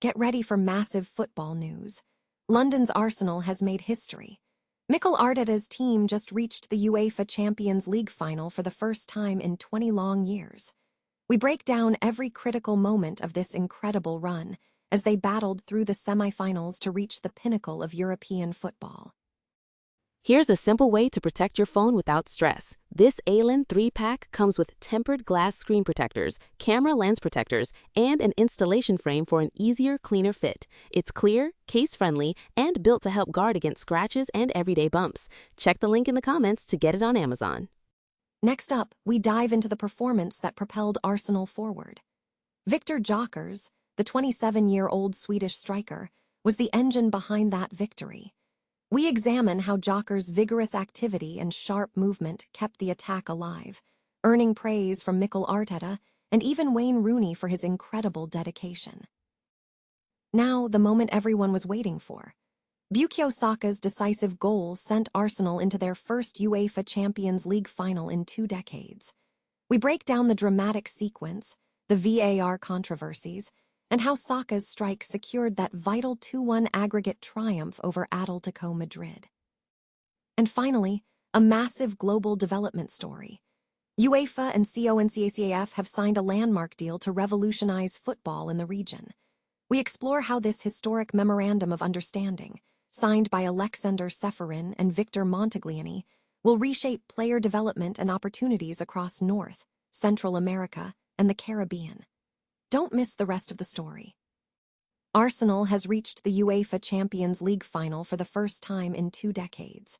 Get ready for massive football news. London's Arsenal has made history. Mikel Arteta's team just reached the UEFA Champions League final for the first time in 20 long years. We break down every critical moment of this incredible run as they battled through the semi-finals to reach the pinnacle of European football. Here's a simple way to protect your phone without stress. This ALEN 3-pack comes with tempered glass screen protectors, camera lens protectors, and an installation frame for an easier, cleaner fit. It's clear, case-friendly, and built to help guard against scratches and everyday bumps. Check the link in the comments to get it on Amazon. Next up, we dive into the performance that propelled Arsenal forward. Viktor Gyökeres, the 27-year-old Swedish striker, was the engine behind that victory. We examine how Gyökeres' vigorous activity and sharp movement kept the attack alive, earning praise from Mikel Arteta and even Wayne Rooney for his incredible dedication. Now, the moment everyone was waiting for. Bukayo Saka's decisive goal sent Arsenal into their first UEFA Champions League final in 2 decades. We break down the dramatic sequence, the VAR controversies, and how Saka's strike secured that vital 2-1 aggregate triumph over Atletico Madrid. And finally, a massive global development story. UEFA and CONCACAF have signed a landmark deal to revolutionize football in the region. We explore how this historic memorandum of understanding, signed by Alexander Ceferin and Victor Montagliani, will reshape player development and opportunities across North, Central America, and the Caribbean. Don't miss the rest of the story. Arsenal has reached the UEFA Champions League final for the first time in 2 decades.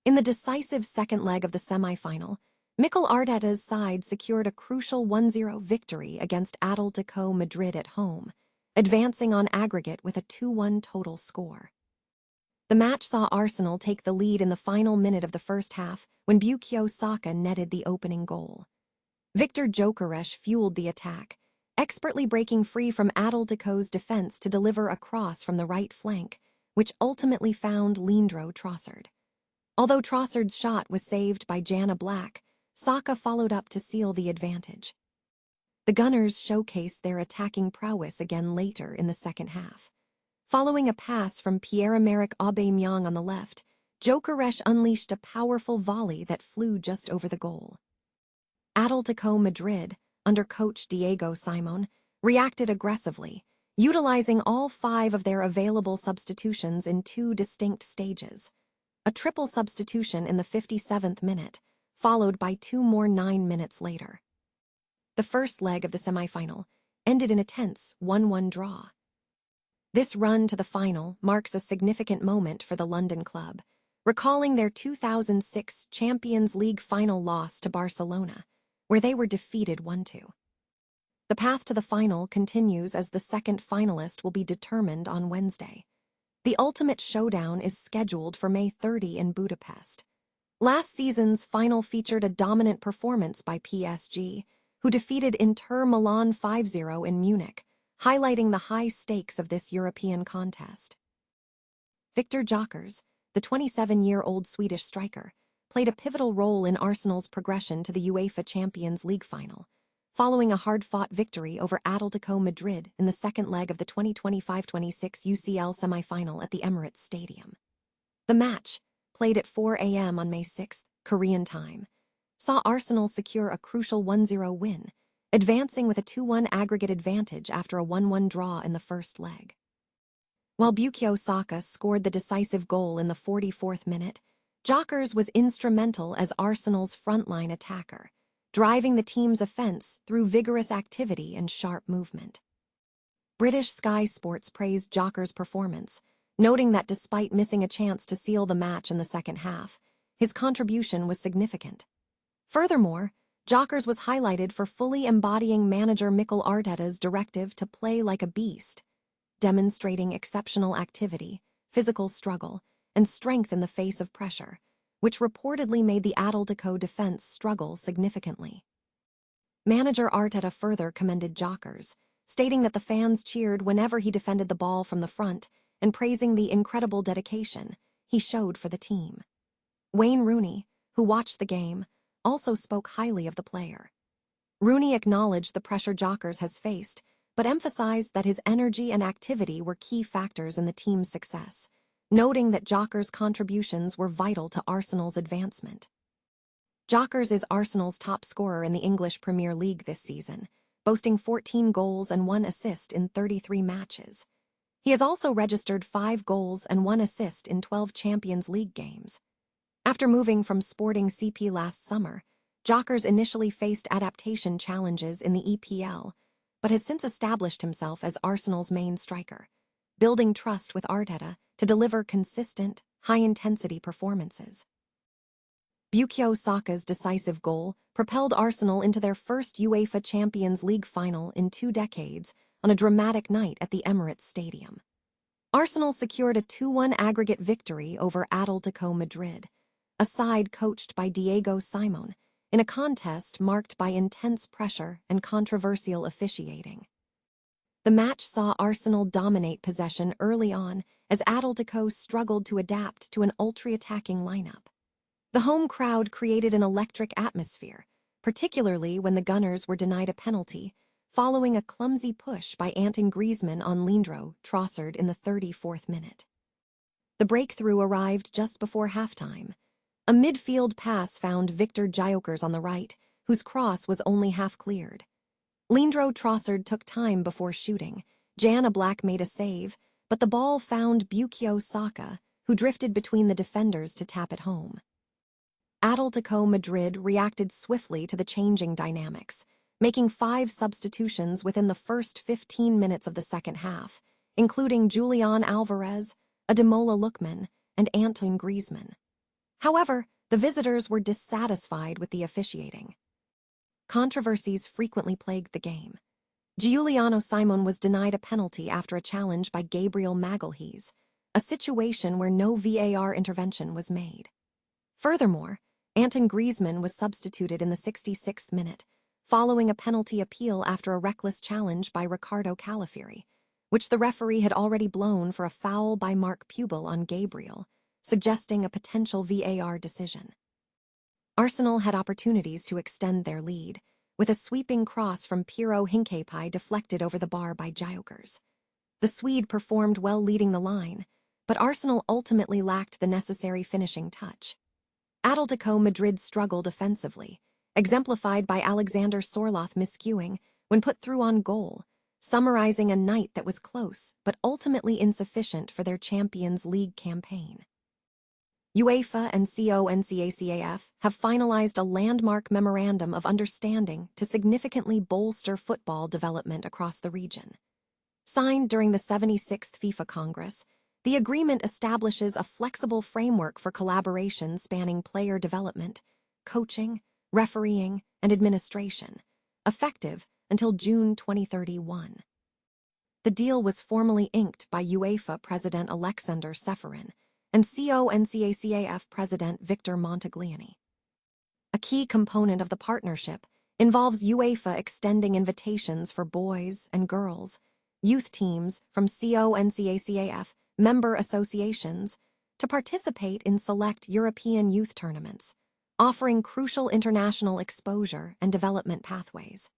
In the decisive second leg of the semi-final, Mikel Arteta's side secured a crucial 1-0 victory against Atletico Madrid at home, advancing on aggregate with a 2-1 total score. The match saw Arsenal take the lead in the final minute of the first half when Bukayo Saka netted the opening goal. Viktor Gyökeres fueled the attack, expertly breaking free from Atletico's defense to deliver a cross from the right flank, which ultimately found Leandro Trossard. Although Trossard's shot was saved by Jana Black, Saka followed up to seal the advantage. The Gunners showcased their attacking prowess again later in the second half. Following a pass from Pierre-Emerick Aubameyang on the left, Gyökeres unleashed a powerful volley that flew just over the goal. Atletico Madrid, under coach Diego Simon, reacted aggressively, utilizing all 5 of their available substitutions in 2 distinct stages. A triple substitution in the 57th minute, followed by 2 more 9 minutes later. The first leg of the semi-final ended in a tense 1-1 draw. This run to the final marks a significant moment for the London club, recalling their 2006 Champions League final loss to Barcelona, where they were defeated 1-2. The path to the final continues as the second finalist will be determined on Wednesday. The ultimate showdown is scheduled for May 30 in Budapest. Last season's final featured a dominant performance by PSG, who defeated Inter Milan 5-0 in Munich, highlighting the high stakes of this European contest. Viktor Gyökeres, the 27-year-old Swedish striker, played a pivotal role in Arsenal's progression to the UEFA Champions League final, following a hard-fought victory over Atletico Madrid in the second leg of the 2025-26 UCL semi-final at the Emirates Stadium. The match, played at 4 a.m. on May 6, Korean time, saw Arsenal secure a crucial 1-0 win, advancing with a 2-1 aggregate advantage after a 1-1 draw in the first leg. While Bukayo Saka scored the decisive goal in the 44th minute, Gyökeres was instrumental as Arsenal's frontline attacker, driving the team's offense through vigorous activity and sharp movement. British Sky Sports praised Gyökeres' performance, noting that despite missing a chance to seal the match in the second half, his contribution was significant. Furthermore, Gyökeres was highlighted for fully embodying manager Mikel Arteta's directive to play like a beast, demonstrating exceptional activity, physical struggle, and strength in the face of pressure, which reportedly made the Atletico defense struggle significantly. Manager Arteta further commended Gyökeres, stating that the fans cheered whenever he defended the ball from the front and praising the incredible dedication he showed for the team. Wayne Rooney, who watched the game, also spoke highly of the player. Rooney acknowledged the pressure Gyökeres has faced, but emphasized that his energy and activity were key factors in the team's success, noting that Jokkers' contributions were vital to Arsenal's advancement. Jokkers is Arsenal's top scorer in the English Premier League this season, boasting 14 goals and 1 assist in 33 matches. He has also registered 5 goals and 1 assist in 12 Champions League games. After moving from Sporting CP last summer, Jokkers initially faced adaptation challenges in the EPL, but has since established himself as Arsenal's main striker, building trust with Arteta to deliver consistent, high-intensity performances. Bukayo Saka's decisive goal propelled Arsenal into their first UEFA Champions League final in 2 decades on a dramatic night at the Emirates Stadium. Arsenal secured a 2-1 aggregate victory over Atletico Madrid, a side coached by Diego Simon, in a contest marked by intense pressure and controversial officiating. The match saw Arsenal dominate possession early on as Atletico struggled to adapt to an ultra-attacking lineup. The home crowd created an electric atmosphere, particularly when the Gunners were denied a penalty, following a clumsy push by Antoine Griezmann on Leandro Trossard in the 34th minute. The breakthrough arrived just before halftime. A midfield pass found Victor Gyökeres on the right, whose cross was only half cleared. Leandro Trossard took time before shooting. Jan Oblak made a save, but the ball found Bukayo Saka, who drifted between the defenders to tap it home. Atletico Madrid reacted swiftly to the changing dynamics, making 5 substitutions within the first 15 minutes of the second half, including Julian Alvarez, Ademola Lookman, and Antoine Griezmann. However, the visitors were dissatisfied with the officiating. Controversies frequently plagued the game. Giuliano Simon was denied a penalty after a challenge by Gabriel Magalhaes, a situation where no VAR intervention was made. Furthermore, Antoine Griezmann was substituted in the 66th minute, following a penalty appeal after a reckless challenge by Ricardo Calafiori, which the referee had already blown for a foul by Mark Pubel on Gabriel, suggesting a potential VAR decision. Arsenal had opportunities to extend their lead, with a sweeping cross from Piero Hincapié deflected over the bar by Gyökeres. The Swede performed well leading the line, but Arsenal ultimately lacked the necessary finishing touch. Atletico Madrid struggled offensively, exemplified by Alexander Sorloth miscuing when put through on goal, summarizing a night that was close but ultimately insufficient for their Champions League campaign. UEFA and CONCACAF have finalized a landmark memorandum of understanding to significantly bolster football development across the region. Signed during the 76th FIFA Congress, the agreement establishes a flexible framework for collaboration spanning player development, coaching, refereeing, and administration, effective until June 2031. The deal was formally inked by UEFA President Alexander Ceferin and CONCACAF President Victor Montagliani. A key component of the partnership involves UEFA extending invitations for boys and girls, youth teams from CONCACAF member associations to participate in select European youth tournaments, offering crucial international exposure and development pathways.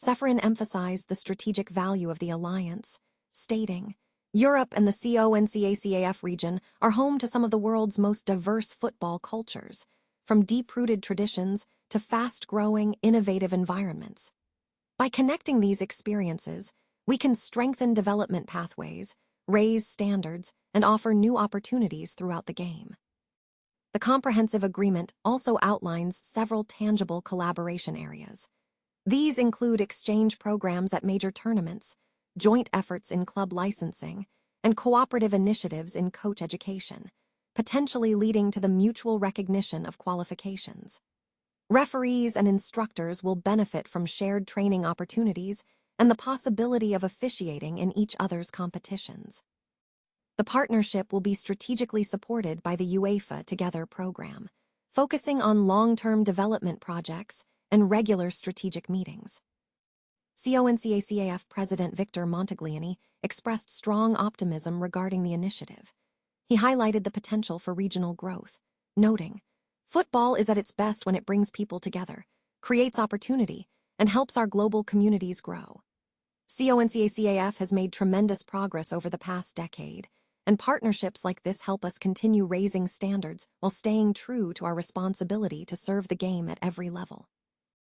Ceferin emphasized the strategic value of the alliance, stating, "Europe and the CONCACAF region are home to some of the world's most diverse football cultures, from deep-rooted traditions to fast-growing, innovative environments. By connecting these experiences, we can strengthen development pathways, raise standards, and offer new opportunities throughout the game." The comprehensive agreement also outlines several tangible collaboration areas. These include exchange programs at major tournaments, joint efforts in club licensing, and cooperative initiatives in coach education, potentially leading to the mutual recognition of qualifications. Referees and instructors will benefit from shared training opportunities and the possibility of officiating in each other's competitions. The partnership will be strategically supported by the UEFA Together program, focusing on long-term development projects and regular strategic meetings. CONCACAF President Victor Montagliani expressed strong optimism regarding the initiative. He highlighted the potential for regional growth, noting, "Football is at its best when it brings people together, creates opportunity, and helps our global communities grow." CONCACAF has made tremendous progress over the past decade, and partnerships like this help us continue raising standards while staying true to our responsibility to serve the game at every level.